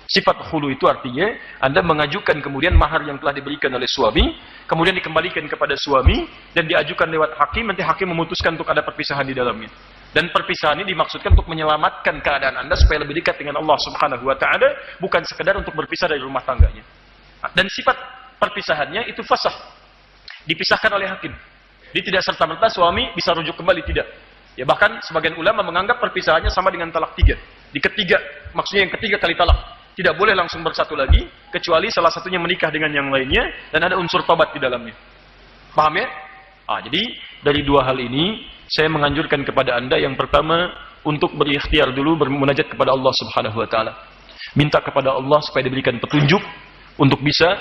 Sifat khulu itu artinya Anda mengajukan kemudian mahar yang telah diberikan oleh suami, kemudian dikembalikan kepada suami, dan diajukan lewat hakim, nanti hakim memutuskan untuk ada perpisahan di dalamnya. Dan perpisahan ini dimaksudkan untuk menyelamatkan keadaan Anda supaya lebih dekat dengan Allah Subhanahu wa taala, bukan sekedar untuk berpisah dari rumah tangganya. Dan sifat perpisahannya itu fasah. Dipisahkan oleh hakim. Dia tidak serta-merta suami bisa rujuk kembali, tidak. Ya, bahkan sebagian ulama menganggap perpisahannya sama dengan talak 3. Di ketiga, maksudnya yang ketiga kali talak. Tidak boleh langsung bersatu lagi, kecuali salah satunya menikah dengan yang lainnya, dan ada unsur tobat di dalamnya. Paham ya? Jadi, dari dua hal ini, saya menganjurkan kepada Anda yang pertama, untuk berikhtiar dulu, bermunajat kepada Allah Subhanahu wa taala. Minta kepada Allah supaya diberikan petunjuk, untuk bisa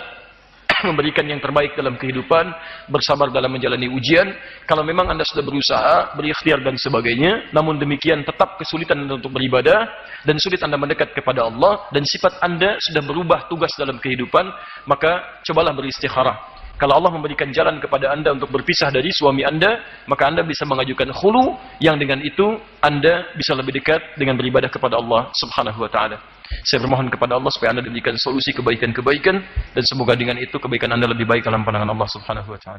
memberikan yang terbaik dalam kehidupan, bersabar dalam menjalani ujian. Kalau memang Anda sudah berusaha, berikhtiar dan sebagainya, namun demikian tetap kesulitan Anda untuk beribadah, dan sulit Anda mendekat kepada Allah, dan sifat Anda sudah berubah tugas dalam kehidupan, maka cobalah beristikharah. Kalau Allah memberikan jalan kepada Anda untuk berpisah dari suami Anda, maka Anda bisa mengajukan khulu, yang dengan itu Anda bisa lebih dekat dengan beribadah kepada Allah Subhanahu wa taala. Saya bermohon kepada Allah supaya Anda diberikan solusi kebaikan-kebaikan, dan semoga dengan itu kebaikan Anda lebih baik dalam pandangan Allah Subhanahu wa taala.